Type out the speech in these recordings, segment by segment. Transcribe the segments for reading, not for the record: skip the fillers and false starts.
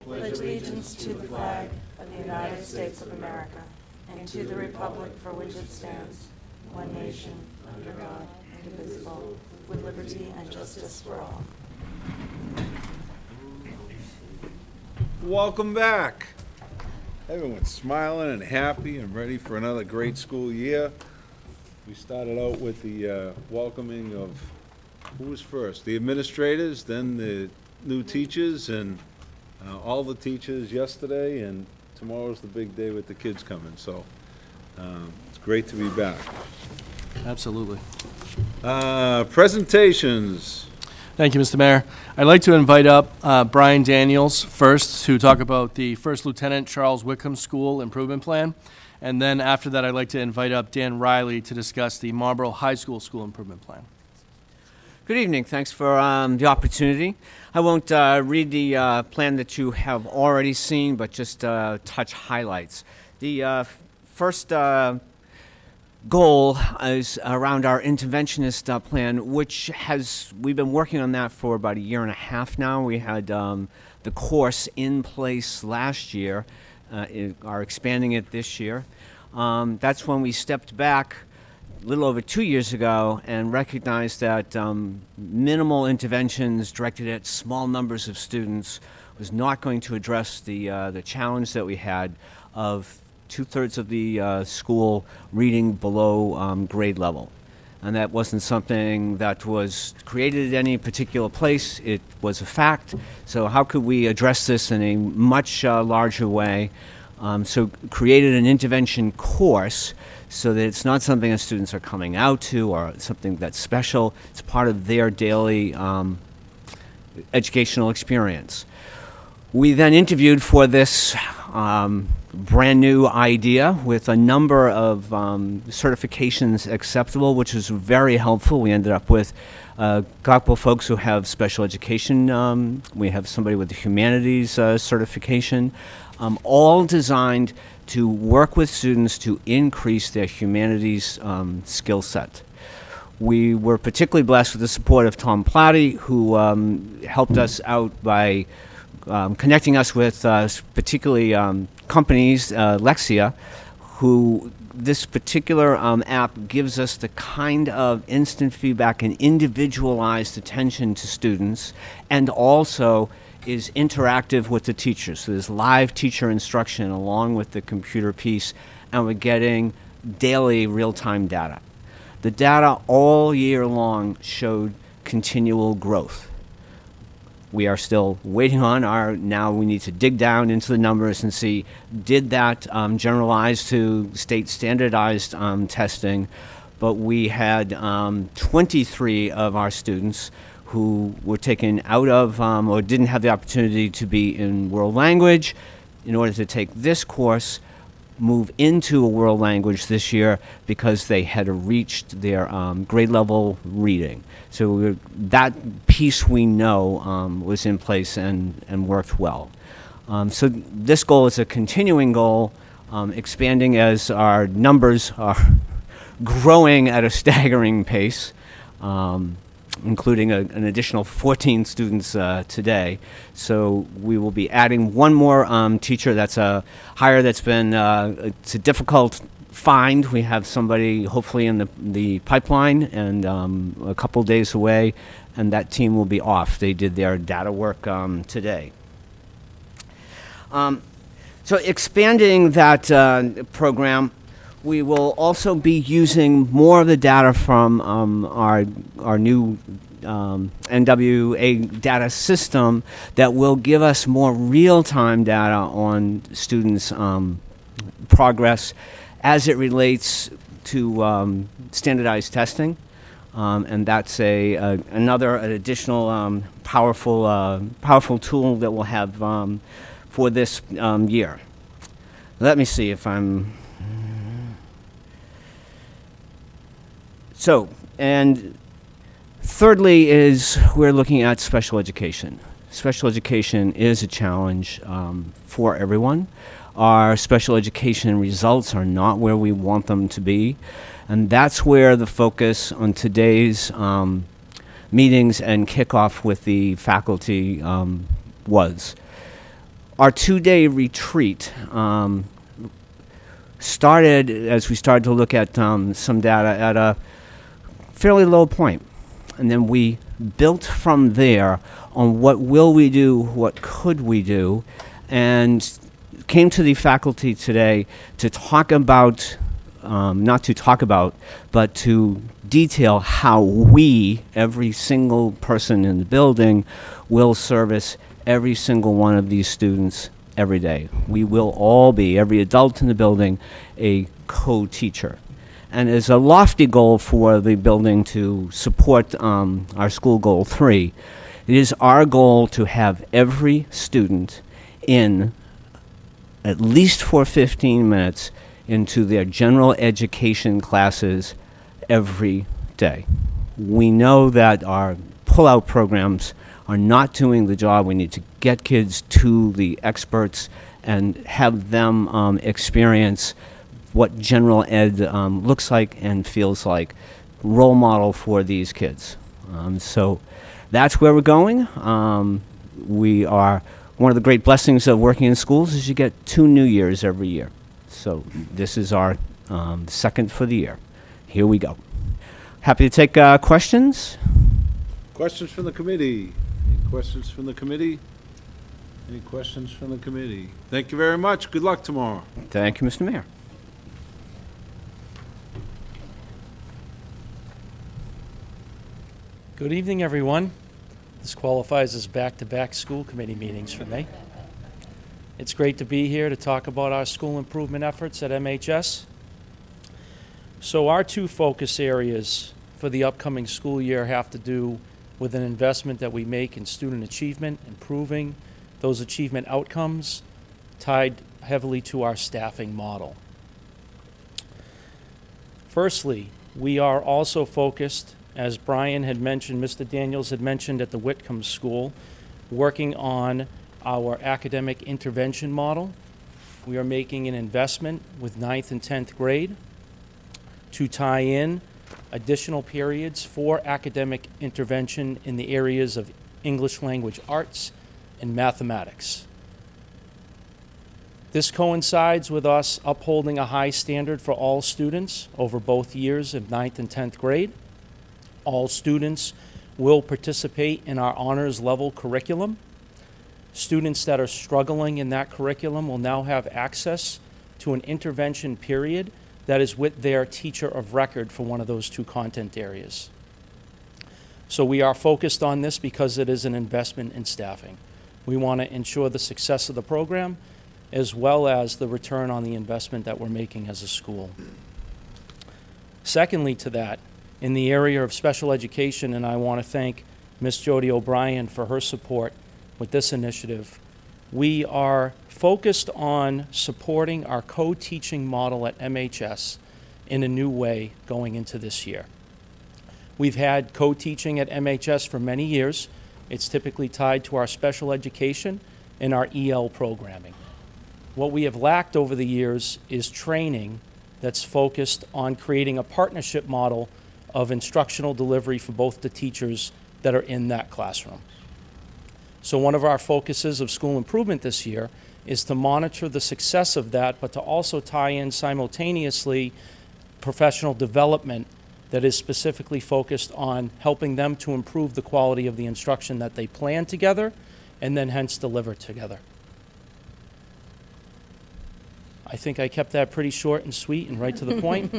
pledge allegiance to the flag of the United States of America and to the republic for which it stands, one nation, under God, indivisible, with liberty and justice for all. Welcome back. Everyone's smiling and happy and ready for another great school year. We started out with the welcoming of, who was first? The administrators, then the new teachers, and all the teachers yesterday, and tomorrow's the big day with the kids coming. So it's great to be back. Absolutely. Presentations. Thank you, Mr. Mayor. I'd like to invite up Brian Daniels first to talk about the First Lieutenant Charles Wickham School Improvement Plan. And then after that, I'd like to invite up Dan Riley to discuss the Marlborough High School School Improvement Plan. Good evening. Thanks for the opportunity. I won't read the plan that you have already seen, but just touch highlights. The first goal is around our interventionist plan, which we've been working on that for about a year and a half now. We had the course in place last year, are expanding it this year. That's when we stepped back a little over 2 years ago and recognized that minimal interventions directed at small numbers of students was not going to address the challenge that we had of two-thirds of the school reading below grade level. And that wasn't something that was created at any particular place. It was a fact. So how could we address this in a much larger way? So created an intervention course so that it's not something that students are coming out to or something that's special. It's part of their daily educational experience. We then interviewed for this brand new idea with a number of certifications acceptable, which was very helpful. We ended up with a couple folks who have special education. We have somebody with the humanities certification, all designed to work with students to increase their humanities skill set. We were particularly blessed with the support of Tom Platty, who helped us out by connecting us with particularly companies, Lexia, who this particular app gives us the kind of instant feedback and individualized attention to students, and also is interactive with the teachers. So there's live teacher instruction along with the computer piece, and we're getting daily real-time data. The data all year long showed continual growth. We are still waiting on now we need to dig down into the numbers and see, did that generalize to state standardized testing? But we had 23 of our students who were taken out of or didn't have the opportunity to be in world language in order to take this course, move into a world language this year because they had reached their grade level reading. So that piece we know was in place and worked well. So this goal is a continuing goal, expanding as our numbers are growing at a staggering pace, including an additional 14 students today. So we will be adding one more teacher. That's a hire that's been, it's a difficult find. We have somebody hopefully in the pipeline and a couple days away, and that team will be off. They did their data work today. So expanding that program, we will also be using more of the data from our new NWA data system that will give us more real-time data on students' progress as it relates to standardized testing. And that's another additional powerful tool that we'll have for this year. Let me see if I'm... So, and thirdly is we're looking at special education. Special education is a challenge for everyone. Our special education results are not where we want them to be, and that's where the focus on today's meetings and kickoff with the faculty was. Our 2-day retreat started, as we started to look at some data, at a fairly low point. And then we built from there on what will we do, what could we do, and came to the faculty today to talk about, not to talk about, but to detail how we, every single person in the building, will service every single one of these students every day. We will all be, every adult in the building, a co-teacher. And as a lofty goal for the building to support our school goal 3, it is our goal to have every student in at least for 15 minutes into their general education classes every day. We know that our pull-out programs are not doing the job. We need to get kids to the experts and have them experience what general ed looks like and feels like, role model for these kids. So that's where we're going. We are, one of the great blessings of working in schools is you get 2 New Years every year. So this is our second for the year. Here we go. Happy to take questions. Questions from the committee? Any questions from the committee? Any questions from the committee? Thank you very much. Good luck tomorrow. Thank you, Mr. Mayor. Good evening, everyone. This qualifies as back-to-back school committee meetings for me. It's great to be here to talk about our school improvement efforts at MHS. So our 2 focus areas for the upcoming school year have to do with an investment that we make in student achievement, improving those achievement outcomes, tied heavily to our staffing model. Firstly, we are also focused, as Brian had mentioned, Mr. Daniels had mentioned at the Whitcomb School, working on our academic intervention model. We are making an investment with 9th and 10th grade to tie in additional periods for academic intervention in the areas of English language arts and mathematics. This coincides with us upholding a high standard for all students over both years of 9th and 10th grade. All students will participate in our honors level curriculum. Students that are struggling in that curriculum will now have access to an intervention period that is with their teacher of record for one of those 2 content areas. So we are focused on this because it is an investment in staffing. We want to ensure the success of the program as well as the return on the investment that we're making as a school. Secondly to that, in the area of special education, and I want to thank Ms. Jody O'Brien for her support with this initiative, we are focused on supporting our co-teaching model at MHS in a new way going into this year. We've had co-teaching at MHS for many years. It's typically tied to our special education and our EL programming. What we have lacked over the years is training that's focused on creating a partnership model of instructional delivery for both the teachers that are in that classroom. So one of our focuses of school improvement this year is to monitor the success of that, but to also tie in simultaneously professional development that is specifically focused on helping them to improve the quality of the instruction that they plan together and then hence deliver together. I think I kept that pretty short and sweet and right to the point.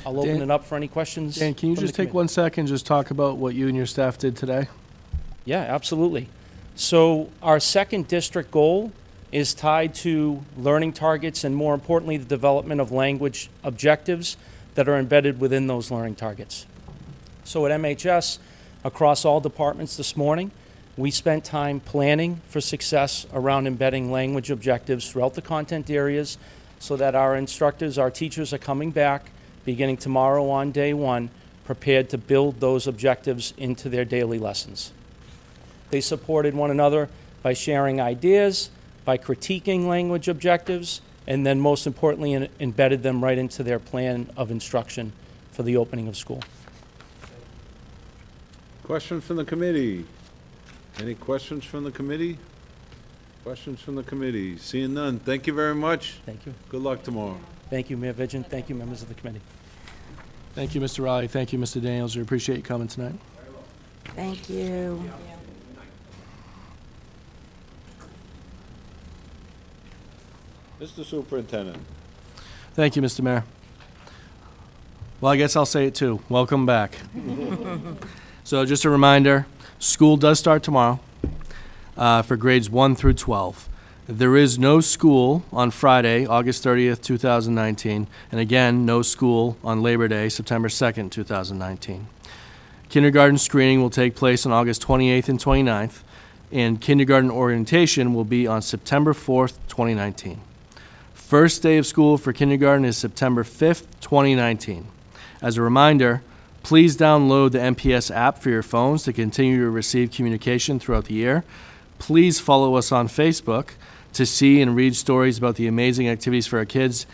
I'll open it up for any questions. Dan, can you just take 1 second, just talk about what you and your staff did today? Yeah, absolutely. So our second district goal is tied to learning targets and, more importantly, the development of language objectives that are embedded within those learning targets. So at MHS, across all departments this morning, we spent time planning for success around embedding language objectives throughout the content areas so that our instructors, our teachers are coming back beginning tomorrow on day 1, prepared to build those objectives into their daily lessons. They supported one another by sharing ideas, by critiquing language objectives, and then most importantly embedded them right into their plan of instruction for the opening of school. Question from the committee? Any questions from the committee? Questions from the committee? Seeing none, thank you very much. Thank you. Good luck tomorrow. Thank you, Mayor Vigil. Thank you, members of the committee. Thank you, Mr. Riley. Thank you, Mr. Daniels. We appreciate you coming tonight. Thank you. Mr. Superintendent. Thank you, Mr. Mayor. Well, I guess I'll say it too. Welcome back. So just a reminder, school does start tomorrow for grades 1 through 12. There is no school on Friday, August 30th, 2019, and again, no school on Labor Day, September 2nd, 2019. Kindergarten screening will take place on August 28th and 29th, and kindergarten orientation will be on September 4th, 2019. First day of school for kindergarten is September 5th, 2019. As a reminder, please download the MPS app for your phones to continue to receive communication throughout the year. Please follow us on Facebook to see and read stories about the amazing activities for our kids.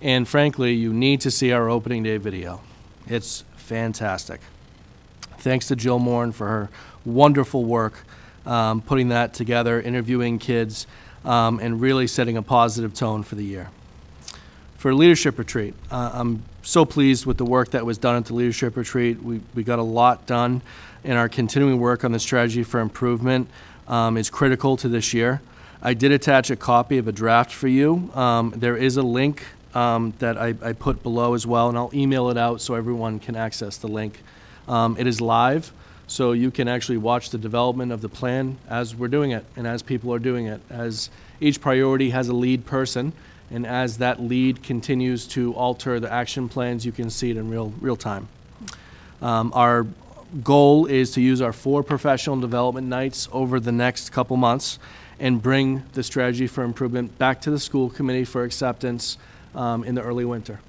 And frankly, you need to see our opening day video. It's fantastic. Thanks to Jill Moran for her wonderful work putting that together, interviewing kids, and really setting a positive tone for the year. For Leadership Retreat, I'm so pleased with the work that was done at the Leadership Retreat. We got a lot done, and our continuing work on the strategy for improvement is critical to this year. I did attach a copy of a draft for you. There is a link that I put below as well, and I'll email it out so everyone can access the link. It is live, so you can actually watch the development of the plan as we're doing it and as people are doing it, as each priority has a lead person, and as that lead continues to alter the action plans, you can see it in real time. Our goal is to use our 4 professional development nights over the next couple months and bring the strategy for improvement back to the school committee for acceptance in the early winter.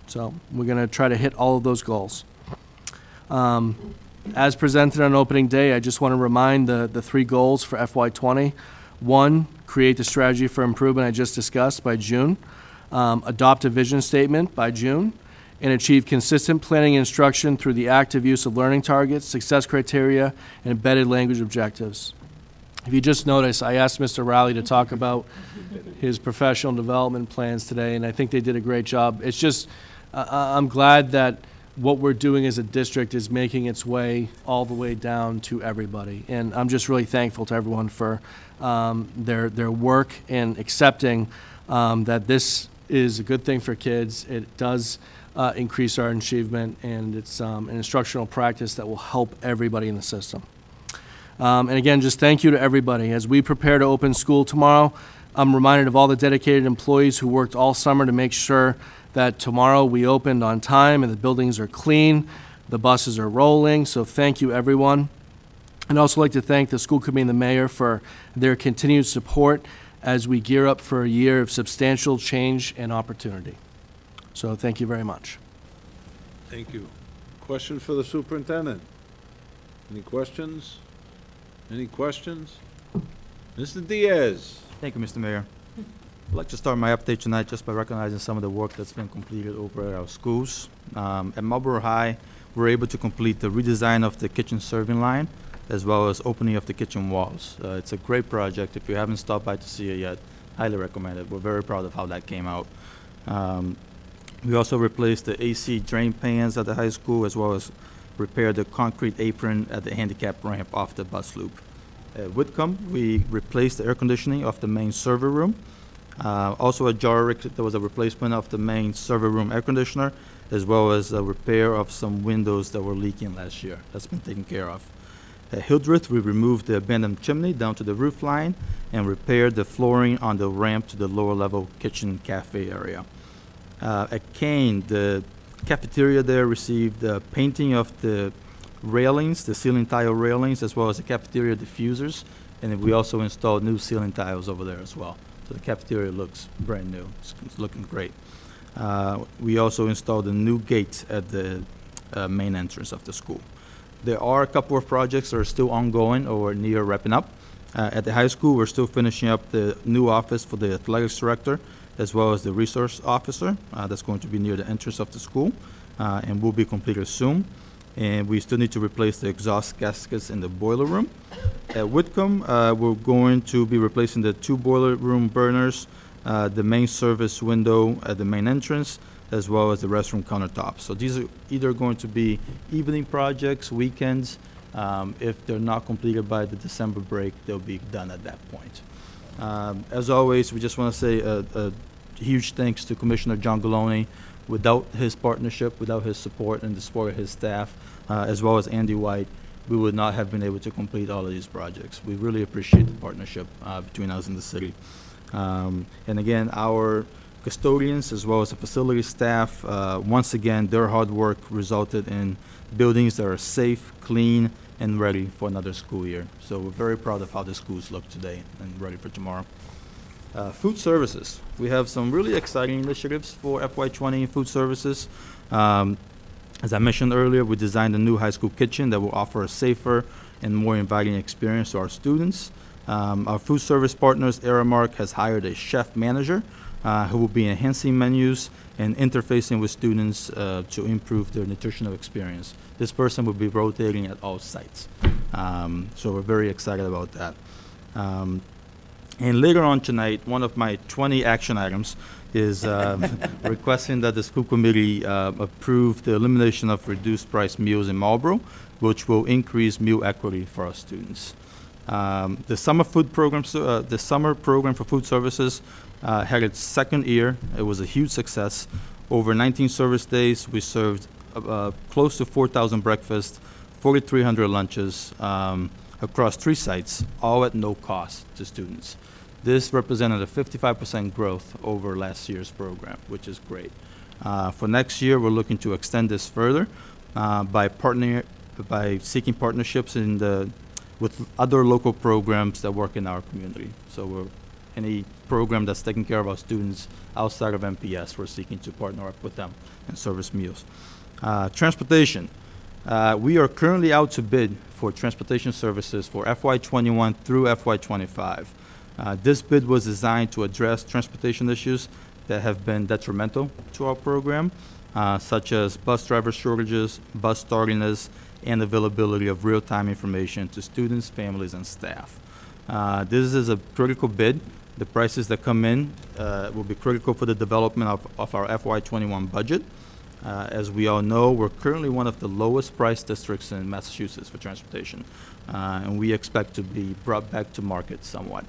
So we're going to try to hit all of those goals. As presented on opening day, I just want to remind the 3 goals for FY20. 1, create the strategy for improvement I just discussed by June. Adopt a vision statement by June. And achieve consistent planning and instruction through the active use of learning targets, success criteria, and embedded language objectives. If you just notice, I asked Mr. Riley to talk about his professional development plans today, and I think they did a great job. It's just, I'm glad that what we're doing as a district is making its way all the way down to everybody. And I'm just really thankful to everyone for their work and accepting that this is a good thing for kids. It does increase our achievement, and it's an instructional practice that will help everybody in the system. And again, just thank you to everybody. As we prepare to open school tomorrow, I'm reminded of all the dedicated employees who worked all summer to make sure that tomorrow we opened on time and the buildings are clean, the buses are rolling, so thank you everyone. I'd also like to thank the school committee and the mayor for their continued support as we gear up for a year of substantial change and opportunity. So thank you very much. Thank you. Questions for the superintendent? Any questions? Any questions? Mr. Diaz. Thank you, Mr. Mayor. I'd like to start my update tonight just by recognizing some of the work that's been completed over at our schools. At Marlborough High, we're able to complete the redesign of the kitchen serving line, as well as opening of the kitchen walls. It's a great project. If you haven't stopped by to see it yet, highly recommend it. We're very proud of how that came out. We also replaced the AC drain pans at the high school, as well as repaired the concrete apron at the handicap ramp off the bus loop. At Whitcomb, we replaced the air conditioning of the main server room. Also at Jarrick, there was a replacement of the main server room air conditioner, as well as a repair of some windows that were leaking last year. That's been taken care of. At Hildreth, we removed the abandoned chimney down to the roof line and repaired the flooring on the ramp to the lower level kitchen cafe area. At Kane, the cafeteria there received painting of the railings, the ceiling tile railings, as well as the cafeteria diffusers, and then we also installed new ceiling tiles over there as well. So the cafeteria looks brand new. It's looking great. We also installed a new gate at the main entrance of the school. There are a couple of projects that are still ongoing or near wrapping up. At the high school, we're still finishing up the new office for the athletics director, as well as the resource officer. That's going to be near the entrance of the school, and will be completed soon. and we still need to replace the exhaust gaskets in the boiler room. At Whitcomb, we're going to be replacing the 2 boiler room burners, the main service window at the main entrance, as well as the restroom countertops. So these are either going to be evening projects, weekends. If they're not completed by the December break, they'll be done at that point. As always, we just want to say a huge thanks to Commissioner John Galoni. Without his partnership, without his support and the support of his staff, as well as Andy White, we would not have been able to complete all of these projects. We really appreciate the partnership between us and the city. And again, our custodians as well as the facility staff, once again, their hard work resulted in buildings that are safe, clean, and ready for another school year. So we're very proud of how the schools look today and ready for tomorrow. Food services. We have some really exciting initiatives for FY20 food services. As I mentioned earlier, we designed a new high school kitchen that will offer a safer and more inviting experience to our students. Our food service partners, Aramark, has hired a chef manager who will be enhancing menus and interfacing with students to improve their nutritional experience. This person will be rotating at all sites. So we're very excited about that. And later on tonight, one of my 20 action items is requesting that the school committee approve the elimination of reduced price meals in Marlborough, which will increase meal equity for our students. The summer program for food services had its second year. It was a huge success. Over 19 service days, we served close to 4,000 breakfasts, 4,300 lunches across 3 sites, all at no cost to students. This represented a 55% growth over last year's program, which is great. For next year, we're looking to extend this further by seeking partnerships with other local programs that work in our community. So any program that's taking care of our students outside of MPS, we're seeking to partner up with them and service meals. Transportation. We are currently out to bid for transportation services for FY21 through FY25. This bid was designed to address transportation issues that have been detrimental to our program, such as bus driver shortages, bus tardiness, and availability of real-time information to students, families, and staff. This is a critical bid. The prices that come in will be critical for the development of our FY21 budget. As we all know, we're currently one of the lowest priced districts in Massachusetts for transportation, and we expect to be brought back to market somewhat.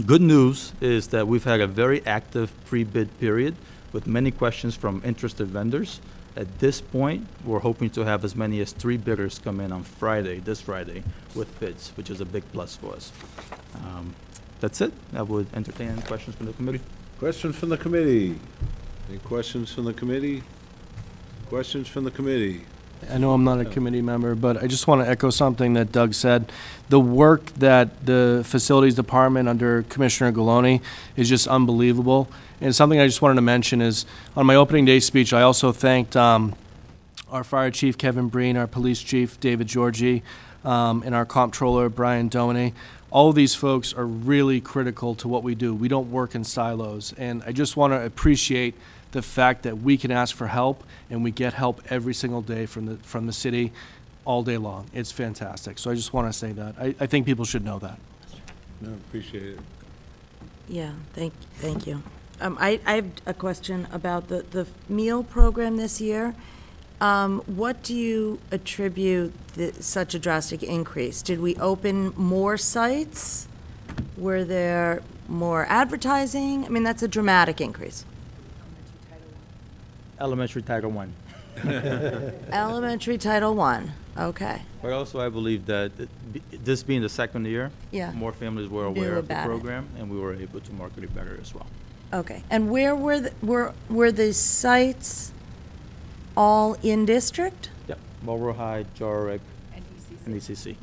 Good news is that we've had a very active pre-bid period with many questions from interested vendors. At this point, we're hoping to have as many as 3 bidders come in on this Friday, with bids, which is a big plus for us. That's it. I would entertain any questions from the committee. Questions from the committee? Any questions from the committee? Questions from the committee? I know I'm not a committee member, but I just want to echo something that Doug said. The work that the facilities department under Commissioner Galoni is just unbelievable. And something I just wanted to mention is, on my opening day speech, I also thanked our fire chief, Kevin Breen, our police chief, David Georgie, and our comptroller, Brian Doney. All of these folks are really critical to what we do. We don't work in silos. And I just want to appreciate the fact that we can ask for help, and we get help every single day from the city all day long. It's fantastic. So I just want to say that. I think people should know that. No, appreciate it. Yeah, thank you. I have a question about the meal program this year. What do you attribute such a drastic increase? Did we open more sites? Were there more advertising? I mean, that's a dramatic increase. Elementary Title I. Elementary Title I, okay. But also, I believe that this being the second year, Yeah. more families were aware of the about it. program, and we were able to market it better as well. Okay, and where were the sites all in district? Yep, Marlborough High, Jorick, and ECC.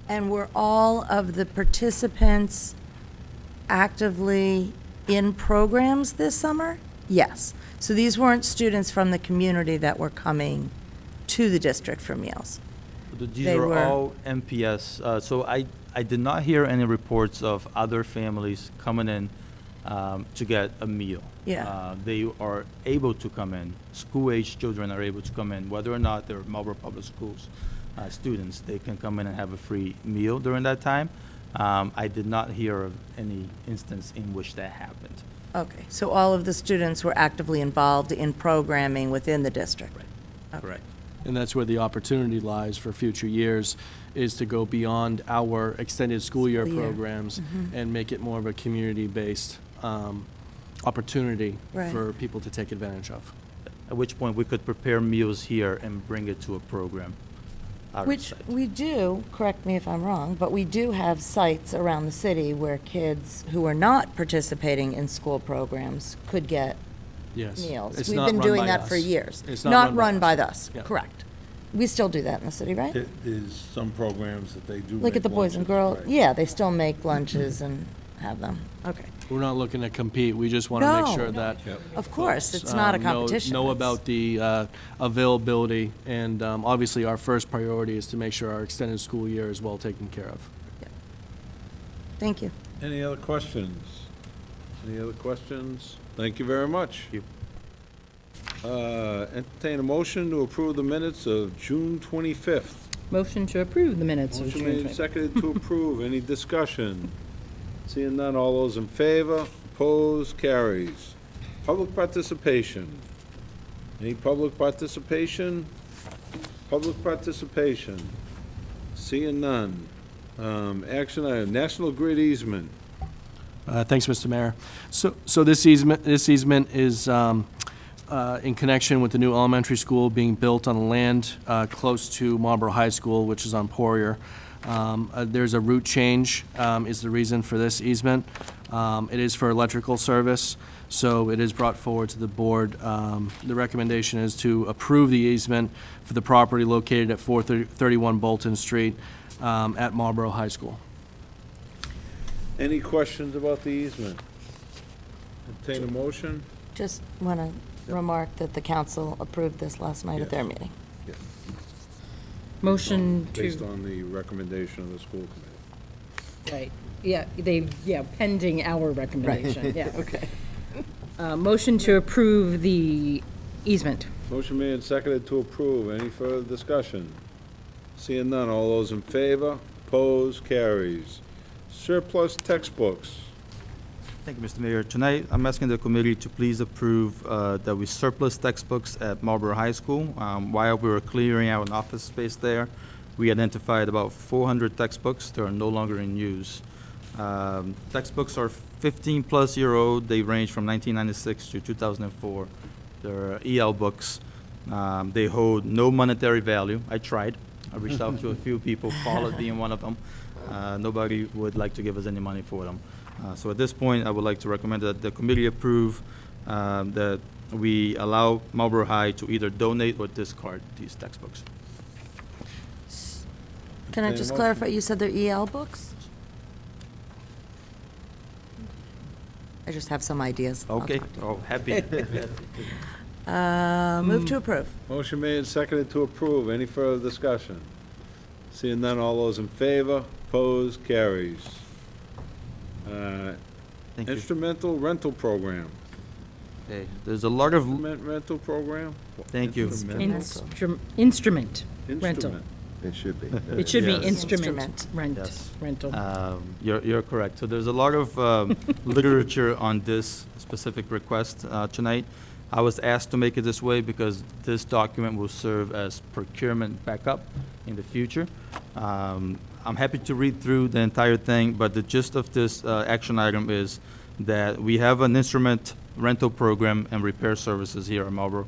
And were all of the participants actively in programs this summer? Yes. So these weren't students from the community that were coming to the district for meals? These are all MPS. So I did not hear any reports of other families coming in to get a meal. Yeah. They are able to come in. School-age children are able to come in, whether or not they're Marlborough Public Schools students. They can come in and have a free meal during that time. I did not hear of any instance in which that happened. Okay, so all of the students were actively involved in programming within the district? Right. Okay. Correct. And that's where the opportunity lies for future years, is to go beyond our extended school year School year. programs and make it more of a community-based opportunity Right. for people to take advantage of. At which point we could prepare meals here and bring it to a program. out of Which site. we do, correct me if I'm wrong, but we do have sites around the city where kids who are not participating in school programs could get Yes. meals. It's We've not been run doing by that for us. years. It's Not run by us. us, Yeah. correct. We still do that in the city, right? There's some programs that they do. Look make at the Boys and lunches, Girls, right. yeah, they still make lunches and have them, okay. We're not looking to compete. We just want to make No. sure that Yep. Of course, it's folks, not a know- competition. Know It's- about the availability, and obviously our first priority is to make sure our extended school year is well taken care of. Thank you. Any other questions? Any other questions? Thank you very much. Thank Entertain a motion to approve the minutes of June 25th. Motion to approve the minutes of Motion June made and 20. seconded to approve. Any discussion? Seeing none, all those in favor? Opposed? Carries. Public participation. Any public participation? Public participation. Seeing none. Action item, National Grid easement. Thanks, Mr. Mayor. So this easement is in connection with the new elementary school being built on land close to Marlborough High School, which is on Poirier. There's a route change is the reason for this easement. It is for electrical service, so it is brought forward to the board. The recommendation is to approve the easement for the property located at 431 Bolton Street at Marlborough High School. Any questions about the easement? Entertain a motion? Just want to remark that the council approved this last night at their meeting. Motion Based to, on the recommendation of the school committee. right, pending our recommendation, yeah. Okay. Motion to approve the easement. Motion made and seconded to approve. Any further discussion? Seeing none, all those in favor? Opposed? Carries. Surplus textbooks. Thank you, Mr. Mayor. Tonight, I'm asking the committee to please approve that we surplus textbooks at Marlborough High School. While we were clearing out an office space there, we identified about 400 textbooks that are no longer in use. Textbooks are 15-plus-year-old. They range from 1996 to 2004. They're EL books. They hold no monetary value. I tried. I reached out to a few people, Paula being one of them. Nobody would like to give us any money for them. So at this point, I would like to recommend that the committee approve that we allow Marlborough High to either donate or discard these textbooks. Can I Entertain a just motion? clarify, you said they're EL books? I just have some ideas. I'll Okay, talk to you. oh, happy. Move to approve. Motion made and seconded to approve. Any further discussion? Seeing none, all those in favor? Opposed? Carries. Thank you. Instrumental rental program. Okay, there's a lot of, Instrument rental program? Thank you. Instrument rental. Instrument. It should be. It should be Yes. instrument Yes. rental. You're correct. So there's a lot of literature on this specific request tonight. I was asked to make it this way because this document will serve as procurement backup in the future. I'm happy to read through the entire thing, but the gist of this action item is that we have an instrument rental program and repair services here at Marlborough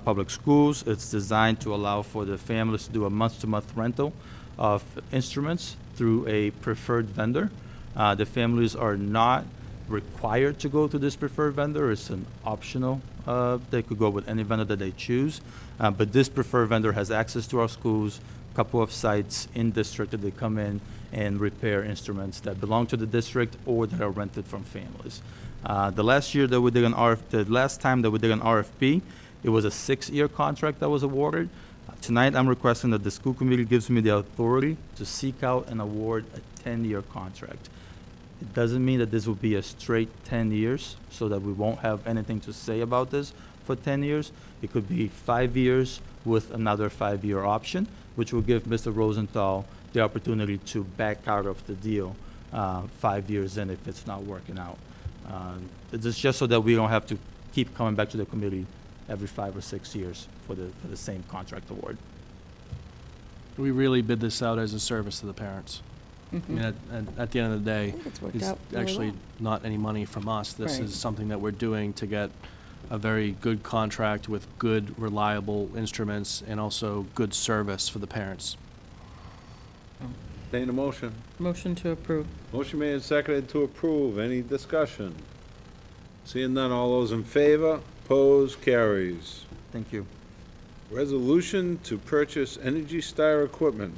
Public Schools. It's designed to allow for the families to do a month-to-month rental of instruments through a preferred vendor. The families are not required to go to this preferred vendor. It's an optional. They could go with any vendor that they choose. But this preferred vendor has access to our schools, a couple of sites in district that they come in and repair instruments that belong to the district or that are rented from families. The last time that we did an RFP, it was a 6-year contract that was awarded. Tonight, I'm requesting that the school committee gives me the authority to seek out and award a 10-year contract. It doesn't mean that this will be a straight 10 years, so that we won't have anything to say about this for 10 years. It could be 5 years with another 5-year option, which will give Mr. Rosenthal the opportunity to back out of the deal 5 years in if it's not working out. It's just so that we don't have to keep coming back to the committee every 5 or 6 years for the same contract award. We really bid this out as a service to the parents. I mean, at the end of the day, think it's worked it's out really actually well. not any money from us. This Right. is something that we're doing to get a very good contract with good, reliable instruments and also good service for the parents. Entertain a motion. Motion to approve. Motion made and seconded to approve. Any discussion? Seeing none, all those in favor? Opposed? Carries. Thank you. Resolution to purchase Energy Star equipment.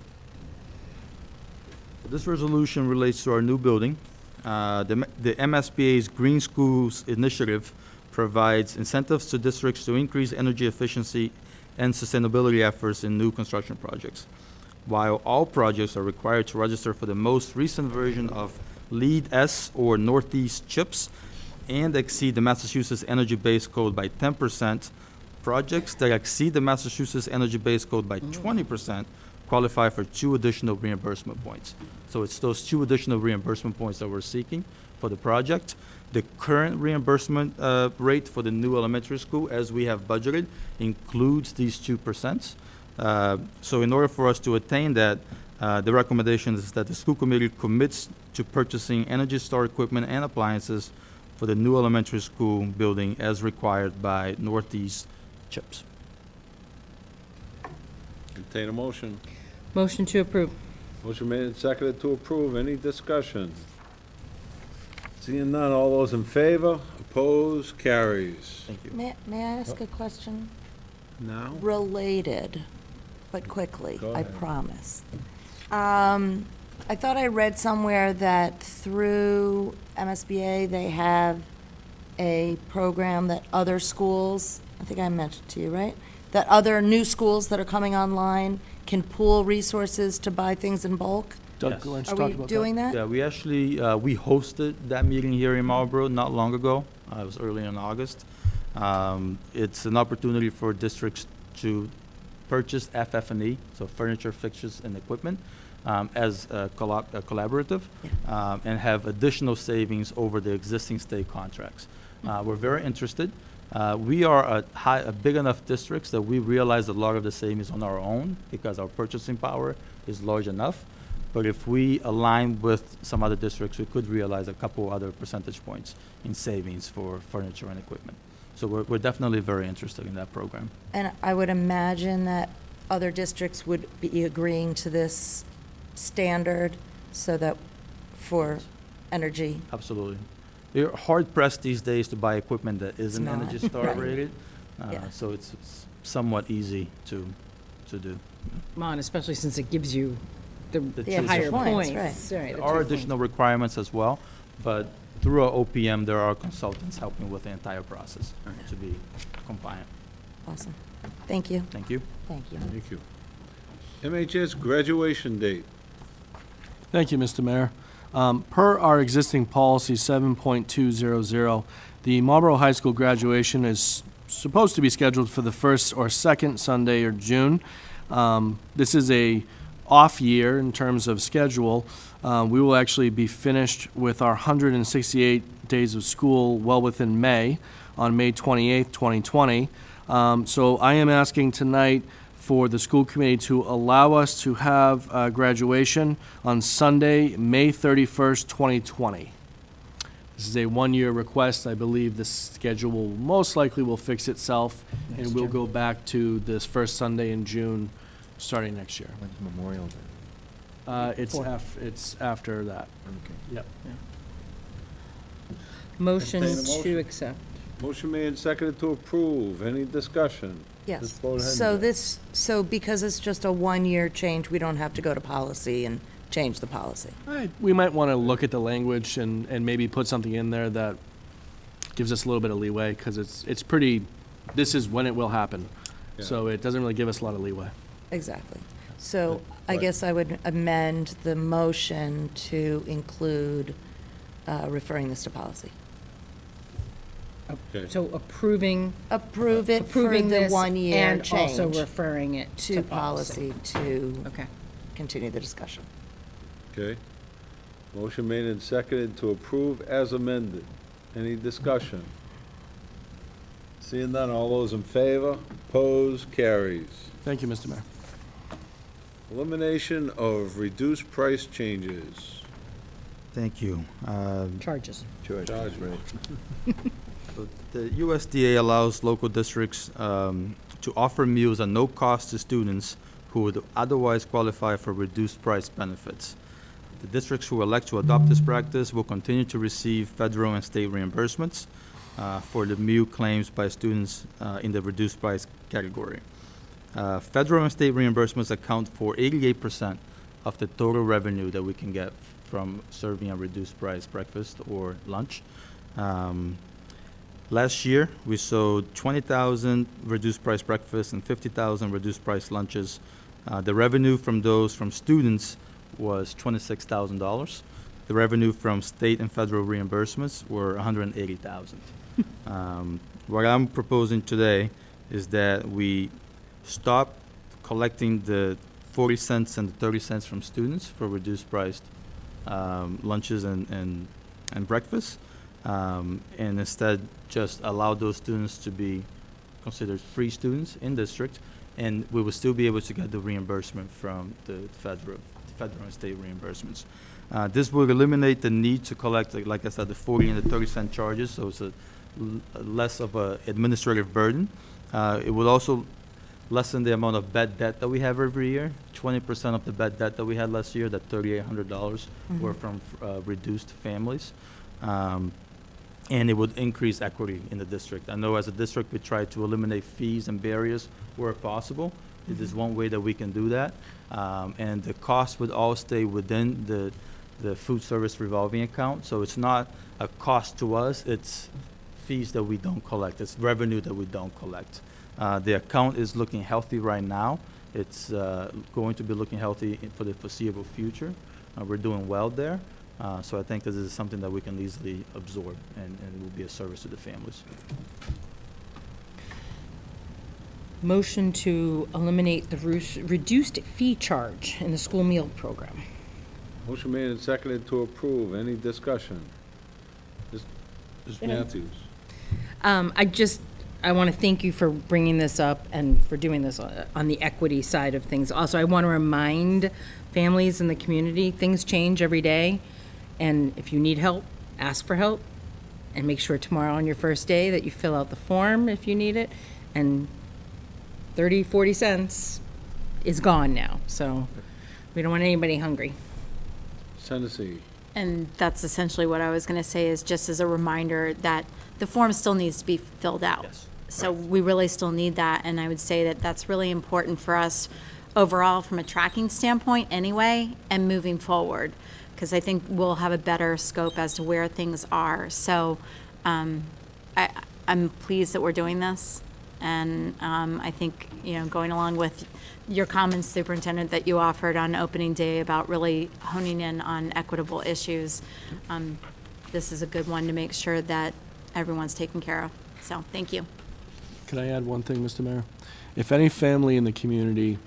This resolution relates to our new building. The MSBA's Green Schools Initiative provides incentives to districts to increase energy efficiency and sustainability efforts in new construction projects. While all projects are required to register for the most recent version of LEED S or Northeast chips and exceed the Massachusetts Energy Base Code by 10%, projects that exceed the Massachusetts Energy Base Code by 20% qualify for 2 additional reimbursement points. So it's those 2 additional reimbursement points that we're seeking for the project. The current reimbursement rate for the new elementary school, as we have budgeted, includes these 2%. So in order for us to attain that, the recommendation is that the school committee commits to purchasing Energy Star equipment and appliances for the new elementary school building as required by Northeast CHIPS. Entertain a motion. Motion to approve. Motion made and seconded to approve. Any discussion? Seeing none, all those in favor? Opposed? Carries. Thank you. May I ask a question? Now? Related, but quickly, Go I ahead. promise. I thought I read somewhere that through MSBA, they have a program that other schools, I think I mentioned to you, right? That other new schools that are coming online can pool resources to buy things in bulk? Doug Yes. Lynch Are talked we about doing that? Yeah, we actually, we hosted that meeting here in Marlborough not long ago. It was early in August. It's an opportunity for districts to purchase FF&E, so furniture, fixtures, and equipment, as a collaborative, and have additional savings over the existing state contracts. We're very interested. We are a big enough districts that we realize a lot of the savings on our own because our purchasing power is large enough. But if we align with some other districts, we could realize a couple other percentage points in savings for furniture and equipment. So we're definitely very interested in that program. And I would imagine that other districts would be agreeing to this standard so that for energy. Absolutely. You're hard pressed these days to buy equipment that isn't not, Energy Star right. rated. Yeah. So it's somewhat easy to do. Come on, especially since it gives you the Yeah, higher points, points. right. Right, There are additional requirements as well, but through our OPM, there are consultants helping with the entire process to be compliant. Awesome. Thank you. Thank you. Thank you. Thank you. MHS graduation date. Thank you, Mr. Mayor. Per our existing policy 7.200, the Marlborough High School graduation is supposed to be scheduled for the first or second Sunday of June. This is a off year in terms of schedule. We will actually be finished with our 168 days of school well within May, on May 28th, 2020. So I am asking tonight for the school committee to allow us to have graduation on Sunday, May 31st, 2020. This is a one-year request. I believe the schedule will most likely will fix itself, and we'll go back to this first Sunday in June, starting next year. When's Memorial Day? It's after that. Okay. Yep. Motion Entertain a motion. to accept. Motion made and seconded to approve. Any discussion? Yes. Just vote ahead, So Jeff. so because it's just a one-year change, we don't have to go to policy and change the policy. We might want to look at the language and maybe put something in there that gives us a little bit of leeway, because it's pretty, this is when it will happen. Yeah. So it doesn't really give us a lot of leeway. Exactly. So I Right. guess I would amend the motion to include referring this to policy. Okay. So approving Approve it for approving the this 1-year and change also referring it to policy to Okay. continue the discussion. Okay. Motion made and seconded to approve as amended. Any discussion? Seeing none, all those in favor? Opposed? Carries. Thank you, Mr. Mayor. Elimination of reduced price changes. Thank you. Charges. Charge rate. So the USDA allows local districts to offer meals at no cost to students who would otherwise qualify for reduced price benefits. The districts who elect to adopt this practice will continue to receive federal and state reimbursements for the meal claims by students in the reduced price category. Federal and state reimbursements account for 88% of the total revenue that we can get from serving a reduced price breakfast or lunch. Last year, we sold 20,000 reduced price breakfasts and 50,000 reduced price lunches. The revenue from those from students was $26,000. The revenue from state and federal reimbursements were $180,000. What I'm proposing today is that we stop collecting the 40 cents and the 30 cents from students for reduced priced lunches and breakfast, and instead just allow those students to be considered free students in district, and we will still be able to get the reimbursement from the federal and state reimbursements. This will eliminate the need to collect, like I said, the 40 and the 30 cent charges, so it's a less of an administrative burden. It will also lessen the amount of bad debt that we have every year. 20% of the bad debt that we had last year, that $3,800, were from reduced families. And it would increase equity in the district. I know as a district we try to eliminate fees and barriers where possible. It is one way that we can do that. And the cost would all stay within the food service revolving account. So it's not a cost to us, it's fees that we don't collect. It's revenue that we don't collect. The account is looking healthy right now. It's going to be looking healthy for the foreseeable future. We're doing well there. So I think this is something that we can easily absorb and will be a service to the families. Motion to eliminate the reduced fee charge in the school meal program. Motion made and seconded to approve. Any discussion? Ms. Matthews. I want to thank you for bringing this up and for doing this on the equity side of things. Also, I want to remind families in the community, things change every day. And if you need help, ask for help. And make sure tomorrow on your first day that you fill out the form if you need it. And 30, 40 cents is gone now. So we don't want anybody hungry. Tennessee. And that's essentially what I was going to say, is just as a reminder that the form still needs to be filled out. Yes. So we really still need that, and I would say that that's really important for us overall from a tracking standpoint anyway, and moving forward, because I think we'll have a better scope as to where things are. So I'm pleased that we're doing this, and I think, going along with your comments, Superintendent, that you offered on opening day about really honing in on equitable issues, this is a good one to make sure that everyone's taken care of. So thank you. Can I add one thing, Mr. Mayor? If any family in the community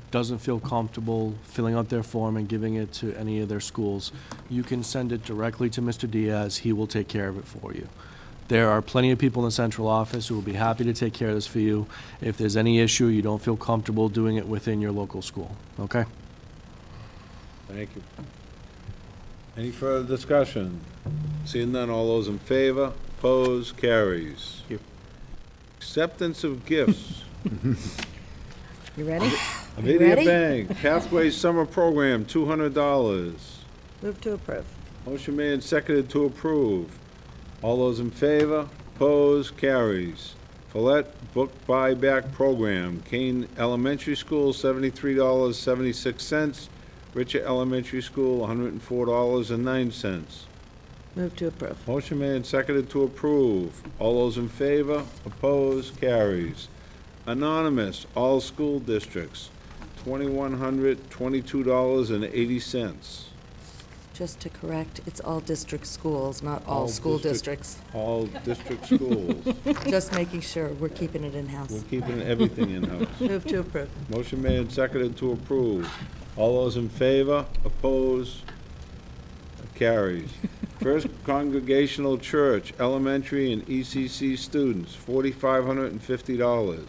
doesn't feel comfortable filling out their form and giving it to any of their schools, you can send it directly to Mr. Diaz. He will take care of it for you. There are plenty of people in the central office who will be happy to take care of this for you if there's any issue you don't feel comfortable doing it within your local school. Okay? Thank you. Any further discussion? Seeing none, all those in favor? Opposed? Carries. Acceptance of gifts. You ready? Amelia ready? Bank, Pathways Summer Program, $200. Move to approve. Motion made and seconded to approve. All those in favor? Opposed? Carries. Follett Book Buyback Program, Kane Elementary School, $73.76. Richard Elementary School, $104.09. Move to approve. Motion made and seconded to approve. All those in favor? Opposed? Carries. Anonymous, all school districts, $2,122.80. Just to correct, it's all district schools, not all school districts. All district schools. Just making sure we're keeping it We're in-house. keeping everything in-house. Move to approve. Motion made and seconded to approve. All those in favor, opposed, carries. First Congregational Church, elementary and ECC students, $4,550.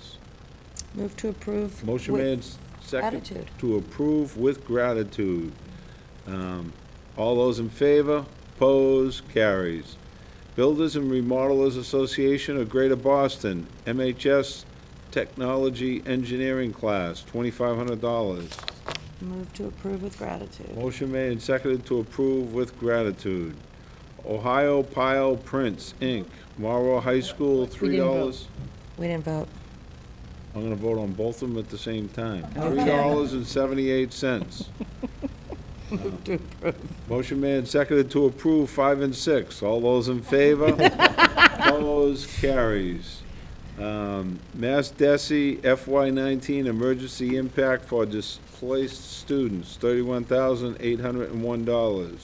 Move to approve. Motion with made and seconded gratitude. to approve with gratitude. All those in favor, opposed, carries. Builders and Remodelers Association of Greater Boston, MHS Technology Engineering class, $2,500. Move to approve with gratitude. Motion made and seconded to approve with gratitude. Ohio Pile Prints, Inc., Marlborough High School, We didn't vote. $3. We didn't vote. I'm gonna vote on both of them at the same time. Okay. $3.78. Move to approve. Motion made and seconded to approve 5 and 6. All those in favor? Opposed? Carries. Mass DESI FY19 Emergency Impact for Displaced Students, $31,801.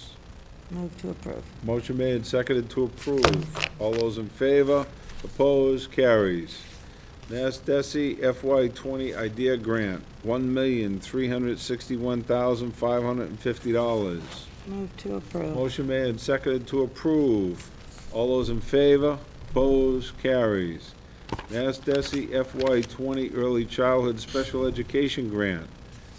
Move to approve. Motion made and seconded to approve. All those in favor? Opposed? Carries. Mass DESI FY20 Idea Grant, $1,361,550. Move to approve. Motion made and seconded to approve. All those in favor? Opposed? Carries. Mass DESI FY20 Early Childhood Special Education Grant,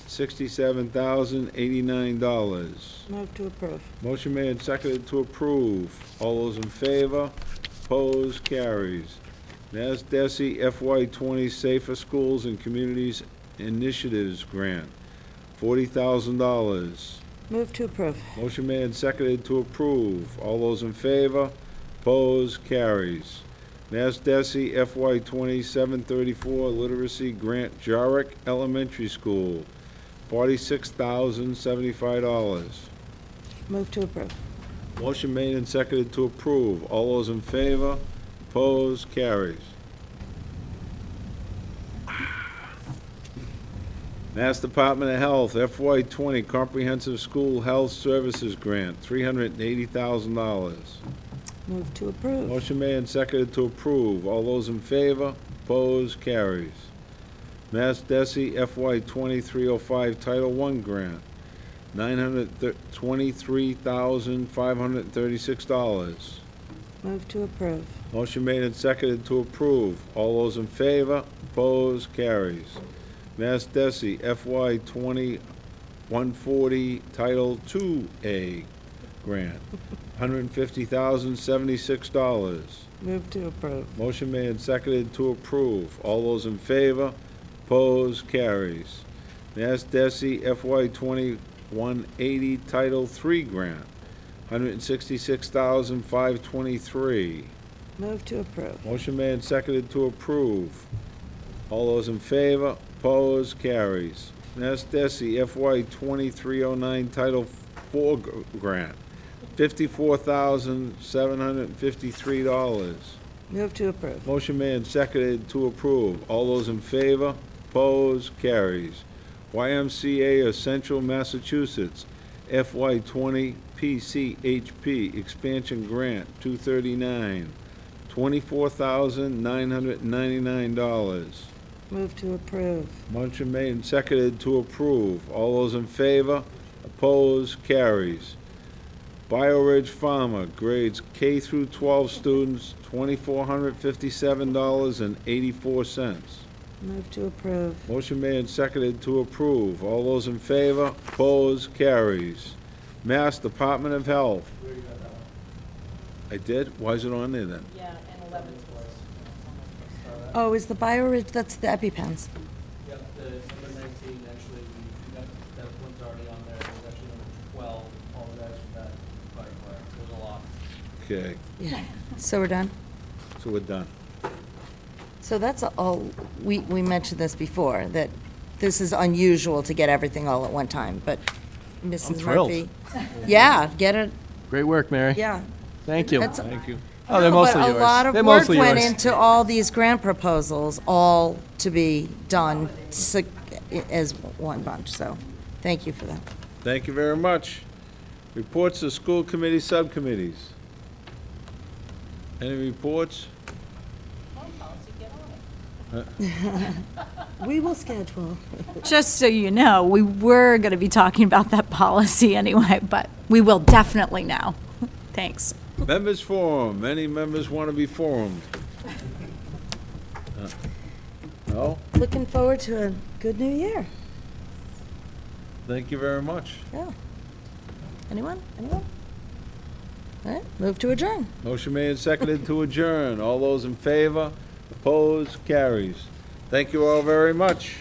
$67,089. Move to approve. Motion made and seconded to approve. All those in favor? Opposed? Carries. Mass DESI FY20 Safer Schools and Communities Initiatives Grant, $40,000. Move to approve. Motion made and seconded to approve. All those in favor? Opposed? Carries. Mass DESI FY20 734 Literacy Grant, Jarrick Elementary School, $46,075. Move to approve. Motion made and seconded to approve. All those in favor? Opposed? Carries. Mass Department of Health FY20 Comprehensive School Health Services Grant, $380,000. Move to approve. Motion made and seconded to approve. All those in favor? Opposed? Carries. Mass DESI FY20 305 Title I Grant, $923,536. Move to approve. Motion made and seconded to approve. All those in favor? Opposed? Carries. Mass DESI FY20 140 Title II-A Grant, $150,076. Move to approve. Motion made and seconded to approve. All those in favor? Opposed? Carries. Mass DESI FY20 180 Title III Grant, $166,523. Move to approve. Motion made and seconded to approve. All those in favor? Opposed? Carries. Mass DESI FY20 309 Title IV Grant, $54,753. Move to approve. Motion made and seconded to approve. All those in favor? Opposed? Carries. YMCA of Central Massachusetts, FY20 PCHP Expansion Grant, $239, $24,999. Move to approve. Motion made and seconded to approve. All those in favor? Opposed? Carries. BioRidge Pharma, grades K through 12 students, $2,457.84. Move to approve. Motion made and seconded to approve. All those in favor? Opposed? Carries. Mass Department of Health. I did? Why is it on there then? Yeah, and 11 Oh, is the BioRidge, that's the EpiPens. Yep, the number 19, actually, that one's already on there. There's actually number 12. Apologize for that. But there's a lot. Okay, Yeah. So we're done? so we're done. So that's all, we mentioned this before, that this is unusual to get everything all at one time, but Mrs. thrilled. Murphy. Yeah, get it, Great work, Mary. yeah. Thank you. That's- Thank you. Oh, they're mostly yours. But a lot of They're work mostly went yours. into all these grant proposals, all to be done as one bunch, so thank you for that. Thank you very much. Reports of school committee subcommittees. Any reports? We will schedule. Just so you know, we were going to be talking about that policy anyway, but we will definitely now. Thanks. Members forum. Any members want to be formed? No? Looking forward to a good new year. Thank you very much. Yeah. Anyone? Anyone? All right, move to adjourn. Motion made and seconded to adjourn. All those in favor? Opposed? Carries. Thank you all very much.